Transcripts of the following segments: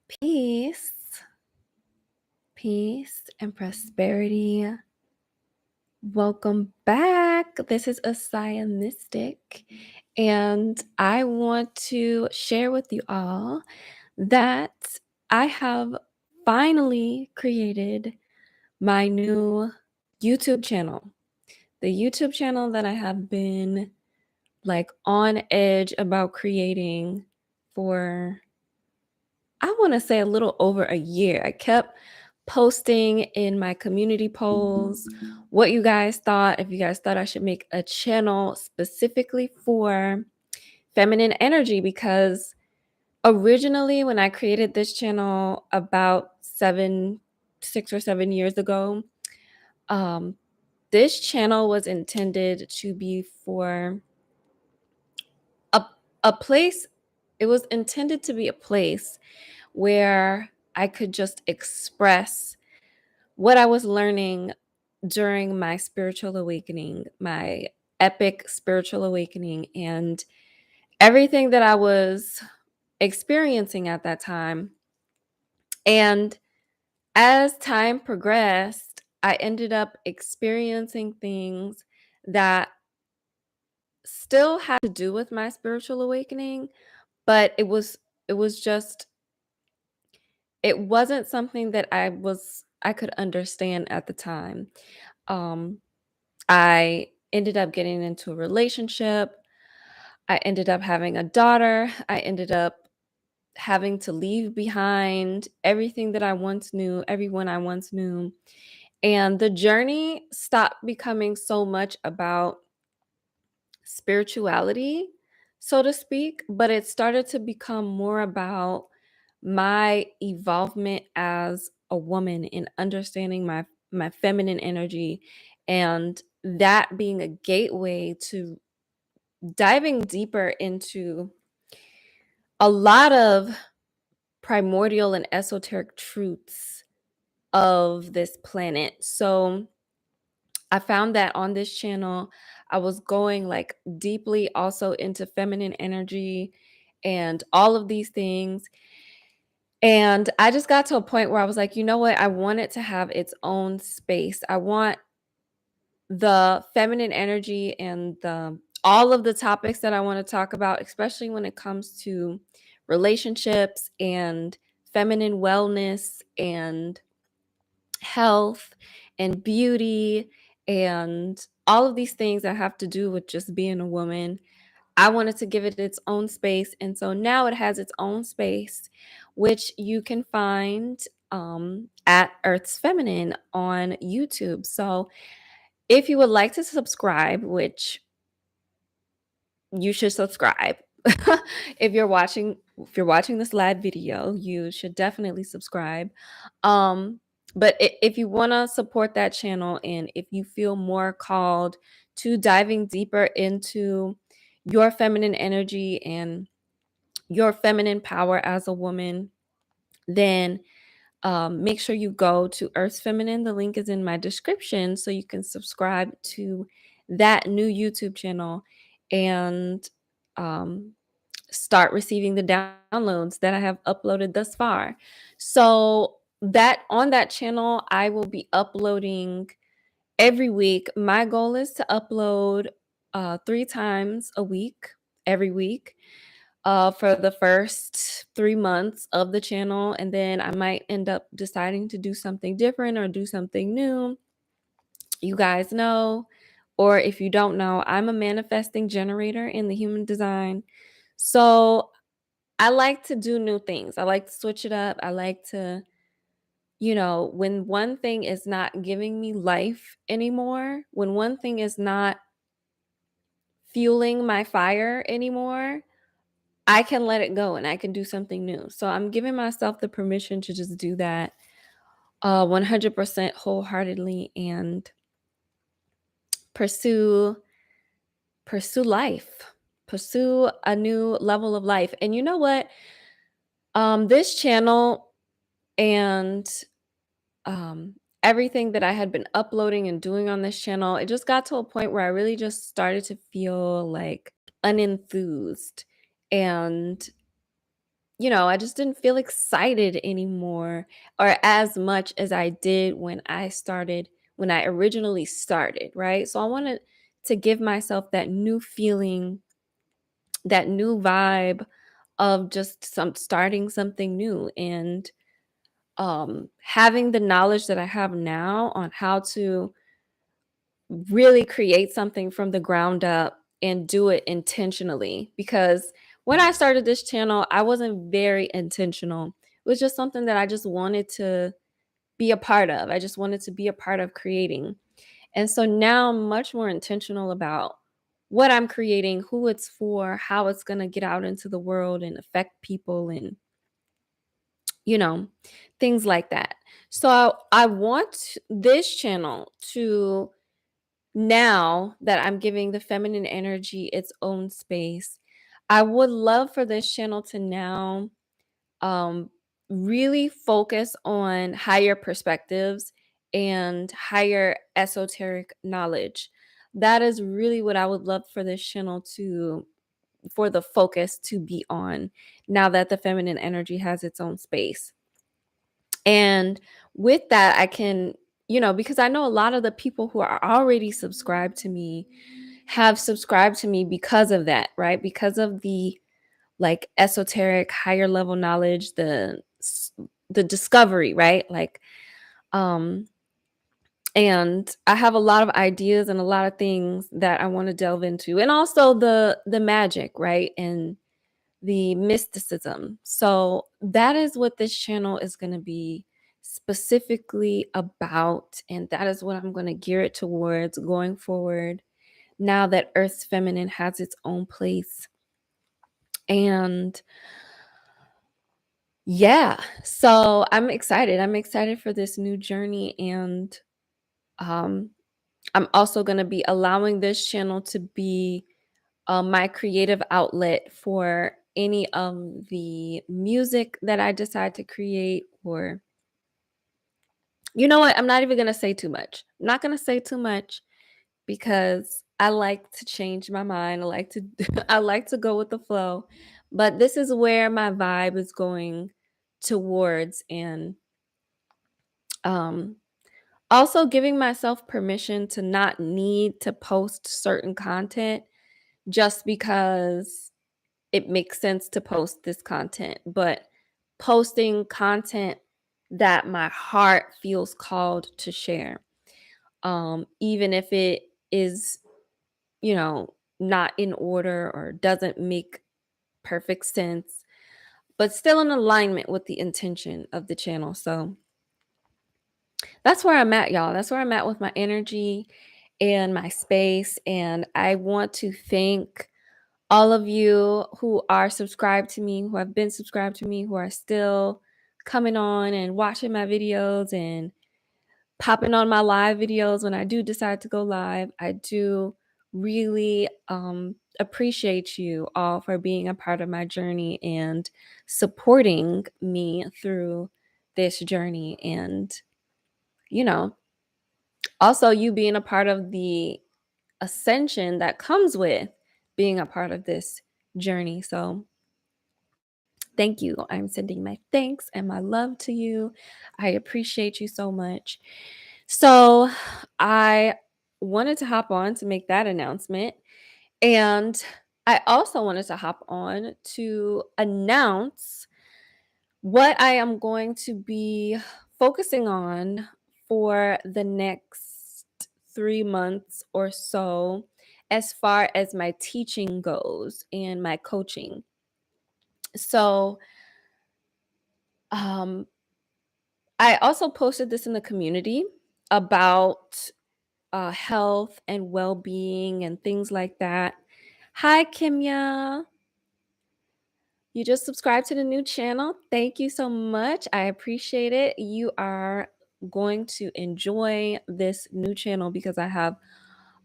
Peace, peace, and prosperity. Welcome back. This is ESAIA Mystic, and I want to share with you all that I have finally created my new YouTube channel. The YouTube channel that I have been on edge about creating for I want to say a little over a year. I kept posting in my community polls what you guys thought, if you guys thought I should make a channel specifically for feminine energy, because originally when I created this channel about 6 or 7 years ago, um, this channel was intended to be for a, a place, it was intended to be a place where I could just express what I was learning during my spiritual awakening, my epic spiritual awakening, and everything that I was experiencing at that time. And as time progressed, I ended up experiencing things that still had to do with my spiritual awakening, but it was just it wasn't something that I could understand at the time. Um, I ended up getting into a relationship. I ended up having a daughter. I ended up having to leave behind everything that I once knew, everyone I once knew. And the journey stopped becoming so much about spirituality, so to speak, but it started to become more about my evolvement as a woman in understanding my feminine energy, and that being a gateway to diving deeper into a lot of primordial and esoteric truths of this planet. So I found that on this channel, I was going deeply also into feminine energy and all of these things. And I just got to a point where I was like, you know what? I want it to have its own space. I want the feminine energy and all of the topics that I want to talk about, especially when it comes to relationships and feminine wellness and health and beauty and all of these things that have to do with just being a woman. I wanted to give it its own space. And so now it has its own space, which you can find at Earth's Feminine on YouTube. So if you would like to subscribe, which you should subscribe. If you're watching this live video, you should definitely subscribe. But if you want to support that channel, and if you feel more called to diving deeper into your feminine energy and your feminine power as a woman, then make sure you go to Earth's Feminine. The link is in my description so you can subscribe to that new YouTube channel and um, start receiving the downloads that I have uploaded thus far. So that on that channel, I will be uploading every week. My goal is to upload 3 times a week, every week, for the first 3 months of the channel. And then I might end up deciding to do something different or do something new. You guys know, or if you don't know, I'm a manifesting generator in the human design. So I like to do new things. I like to switch it up. I like to, when one thing is not giving me life anymore, when one thing is not fueling my fire anymore, I can let it go and I can do something new. So I'm giving myself the permission to just do that 100% wholeheartedly and pursue life, pursue a new level of life. And you know what? This channel and um, everything that I had been uploading and doing on this channel, it just got to a point where I really just started to feel like unenthused and I just didn't feel excited anymore or as much as I did when I originally started, right? So I wanted to give myself that new feeling, that new vibe of just starting something new and having the knowledge that I have now on how to really create something from the ground up and do it intentionally. Because when I started this channel, I wasn't very intentional. It was just something that I just wanted to be a part of. I just wanted to be a part of creating. And so now I'm much more intentional about what I'm creating, who it's for, how it's going to get out into the world and affect people and, you know, things like that. So I want this channel to, now that I'm giving the feminine energy its own space, I would love for this channel to now um, really focus on higher perspectives and higher esoteric knowledge. That is really what I would love for this channel to, for the focus to be on, now that the feminine energy has its own space. And with that, I can, because I know a lot of the people who are already subscribed to me have subscribed to me because of that, right? Because of the like esoteric higher level knowledge, the discovery, right? Like um and I have a lot of ideas and a lot of things that I want to delve into, and also the magic, right? And the mysticism. So that is what this channel is going to be specifically about, and that is what I'm going to gear it towards going forward, now that Earth's feminine has its own place. And yeah, so I'm excited. I'm excited for this new journey, and um I'm also going to be allowing this channel to be my creative outlet for any of the music that I decide to create. Or, you know what? I'm not even going to say too much. I'm not going to say too much because I like to change my mind. I like to I like to go with the flow. But this is where my vibe is going towards, and um also giving myself permission to not need to post certain content just because it makes sense to post this content, but posting content that my heart feels called to share. Even if it is, not in order or doesn't make perfect sense, but still in alignment with the intention of the channel. So that's where I'm at, y'all. That's where I'm at with my energy and my space. And I want to thank all of you who are subscribed to me, who have been subscribed to me, who are still coming on and watching my videos and popping on my live videos when I do decide to go live. I do really appreciate you all for being a part of my journey and supporting me through this journey. And, you know, also you being a part of the ascension that comes with being a part of this journey. So thank you. I'm sending my thanks and my love to you. I appreciate you so much. So I wanted to hop on to make that announcement. And I also wanted to hop on to announce what I am going to be focusing on for the next 3 months or so, as far as my teaching goes and my coaching. So, um, I also posted this in the community about health and well being and things like that. Hi, Kimya. You just subscribed to the new channel. Thank you so much. I appreciate it. You are going to enjoy this new channel because I have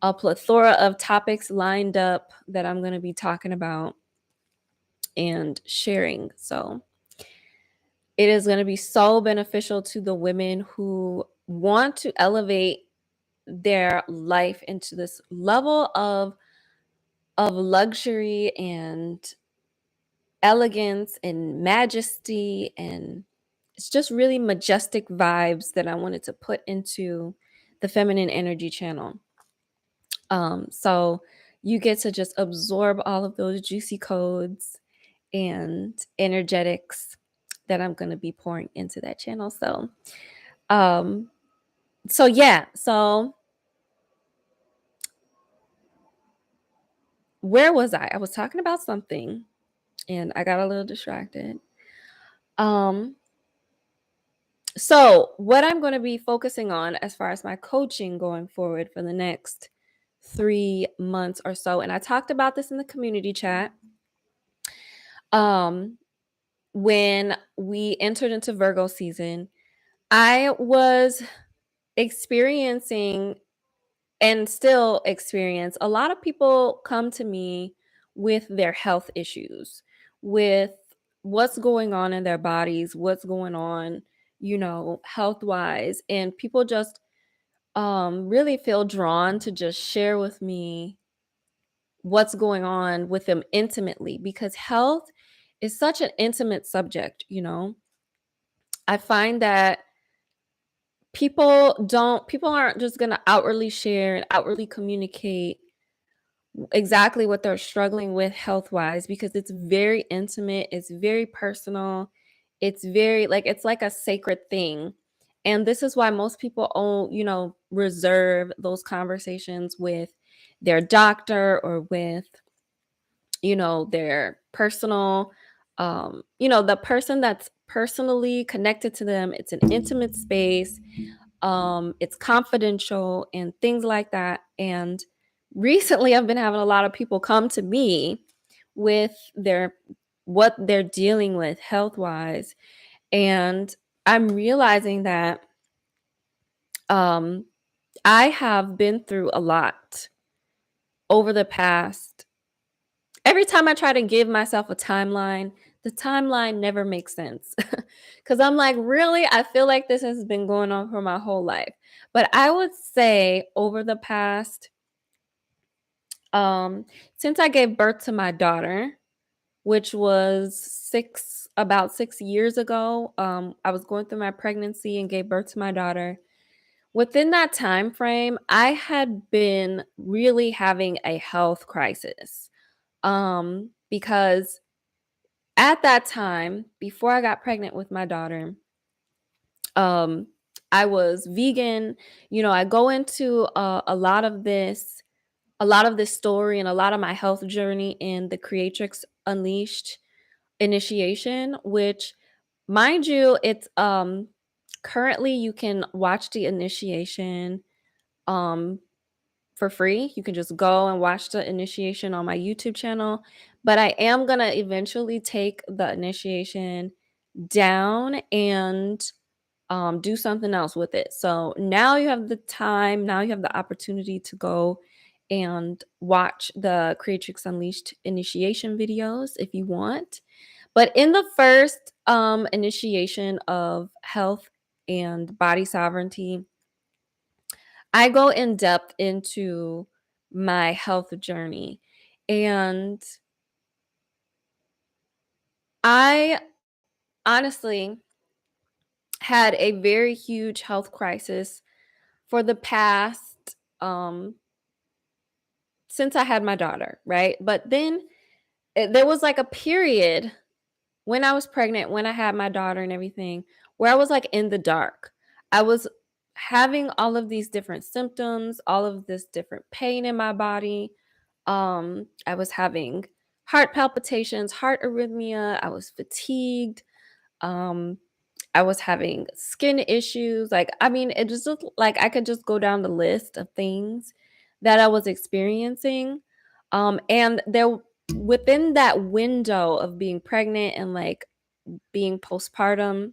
a plethora of topics lined up that I'm going to be talking about and sharing. So it is going to be so beneficial to the women who want to elevate their life into this level of luxury and elegance and majesty, and it's just really majestic vibes that I wanted to put into the feminine energy channel. So you get to just absorb all of those juicy codes and energetics that I'm going to be pouring into that channel. Um, yeah, so where was I? I was talking about something and I got a little distracted. Um, so what I'm going to be focusing on as far as my coaching going forward for the next 3 months or so, and I talked about this in the community chat. Um, when we entered into Virgo season, I was experiencing and still experience a lot of people come to me with their health issues, with what's going on in their bodies, what's going on, health wise. And people just really feel drawn to just share with me what's going on with them intimately, because health is such an intimate subject. I find that people aren't just going to outwardly share and outwardly communicate exactly what they're struggling with health wise, because it's very intimate, it's very personal, it's very it's like a sacred thing. And this is why most people reserve those conversations with their doctor or with their personal the person that's personally connected to them. It's an intimate space, it's confidential and things like that. And recently I've been having a lot of people come to me with their what they're dealing with health wise, and I'm realizing that um I have been through a lot over the past. Every time I try to give myself a timeline, the timeline never makes sense. Cuz I'm like, "Really? I feel like this has been going on for my whole life." But I would say over the past since I gave birth to my daughter, which was 6 years ago, I was going through my pregnancy and gave birth to my daughter. Within that time frame, I had been really having a health crisis. Because at that time, before I got pregnant with my daughter, um, I was vegan. I go into a lot of this story and a lot of my health journey in the Creatrix Unleashed initiation, which, mind you, it's currently you can watch the initiation um for free. You can just go and watch the initiation on my YouTube channel. But I am going to eventually take the initiation down and do something else with it. So now you have the time, now you have the opportunity to go and watch the Creatrix Unleashed initiation videos if you want. But in the first initiation of health and body sovereignty, I go in depth into my health journey. And I honestly had a very huge health crisis for the past since I had my daughter, right? But then there was like a period when I was pregnant, when I had my daughter and everything, where I was like in the dark. I was having all of these different symptoms, all of this different pain in my body. I was having heart palpitations, heart arrhythmia, I was fatigued. Um, I was having skin issues. Like, I mean, it just looked like I could just go down the list of things that I was experiencing. And there within that window of being pregnant and like being postpartum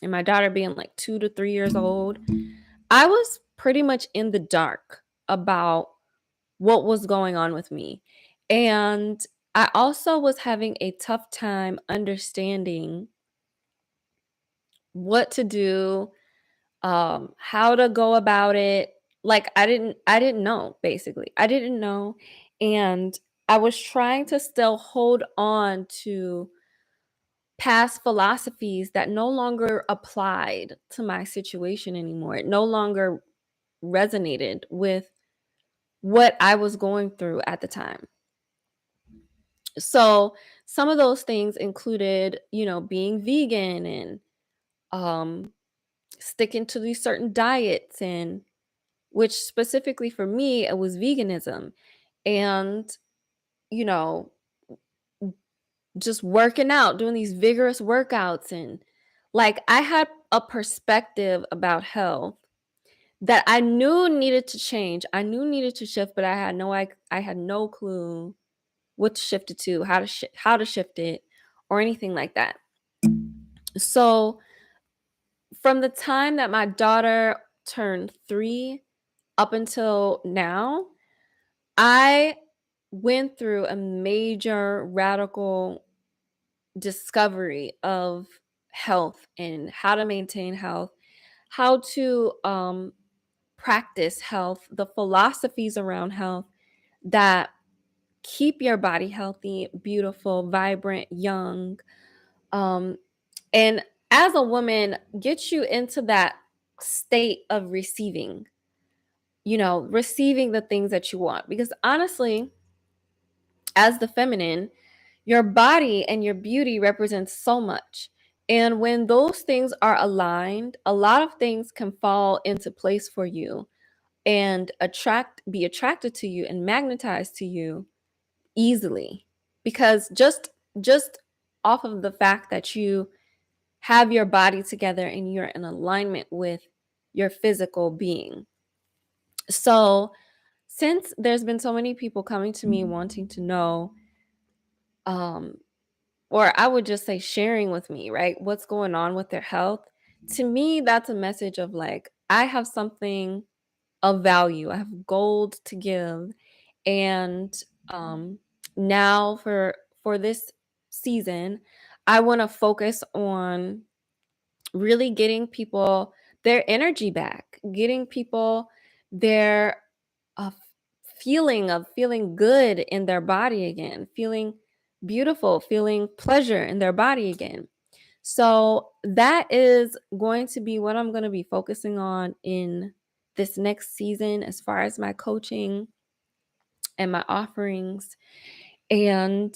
and my daughter being like 2 to 3 years old, I was pretty much in the dark about what was going on with me. And I also was having a tough time understanding what to do, how to go about it. Like I didn't know basically. I didn't know. And I was trying to still hold on to past philosophies that no longer applied to my situation anymore. It no longer resonated with what I was going through at the time. So some of those things included, being vegan and um, sticking to these certain diets, and which specifically for me, it was veganism. And, you know, just working out, doing these vigorous workouts. And like I had a perspective about health that I knew needed to change. I knew needed to shift, but I had no clue what to shift it to, how to shift it, or anything like that. So from the time that my daughter turned 3 up until now, I went through a major radical discovery of health and how to maintain health, how to practice health, the philosophies around health that keep your body healthy, beautiful, vibrant, young. Um, and as a woman, get you into that state of receiving the things that you want. Because honestly, as the feminine, your body and your beauty represents so much. And when those things are aligned, a lot of things can fall into place for you and be attracted to you and magnetized to you easily. Because just off of the fact that you have your body together and you're in alignment with your physical being. So, since there's been so many people coming to me wanting to know, um, or I would just say sharing with me, right, what's going on with their health, to me, that's a message of like, I have something of value, I have gold to give. And um, now for this season, I want to focus on really getting people their energy back, getting people their uh, feeling of feeling good in their body again, feeling beautiful, feeling pleasure in their body again. So that is going to be what I'm going to be focusing on in this next season as far as my coaching and my offerings. And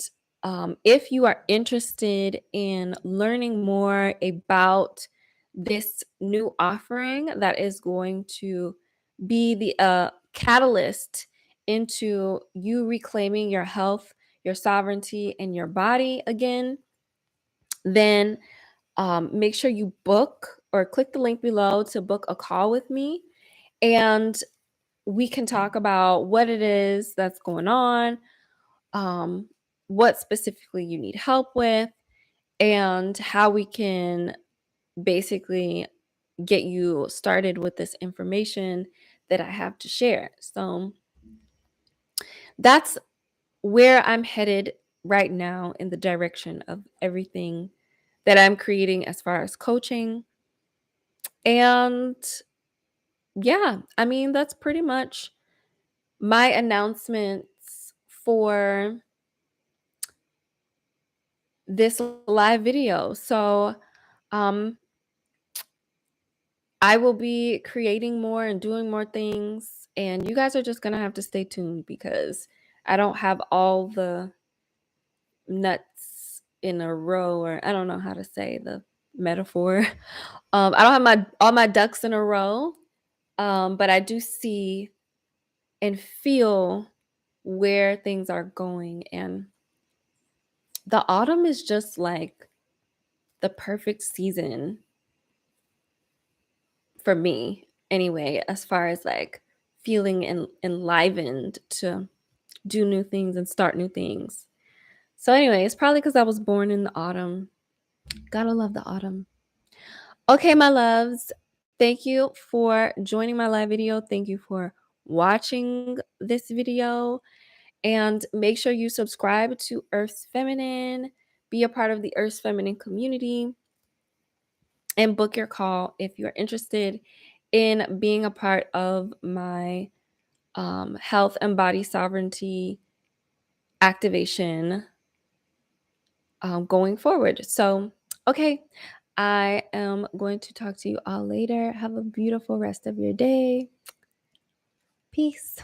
if you are interested in learning more about this new offering that is going to be the catalyst into you reclaiming your health, your sovereignty, and your body again, then make sure you book or click the link below to book a call with me. And we can talk about what it is that's going on, um, what specifically you need help with, and how we can basically get you started with this information that I have to share. So that's where I'm headed right now in the direction of everything that I'm creating as far as coaching. And yeah, I mean, that's pretty much my announcements for this live video. So, um, I will be creating more and doing more things, and you guys are just gonna have to stay tuned because I don't have all the nuts in a row, or I don't know how to say the metaphor. I don't have all my ducks in a row, but I do see and feel where things are going, and the autumn is just like the perfect season for me anyway, as far as like feeling enlivened to do new things and start new things. So anyway, it's probably because I was born in the autumn. Gotta love the autumn. Okay, my loves, thank you for joining my live video. Thank you for watching this video. And make sure you subscribe to Earth's Feminine, be a part of the Earth's Feminine community, and book your call if you're interested in being a part of my health and body sovereignty activation going forward. So, okay, I am going to talk to you all later. Have a beautiful rest of your day. Peace.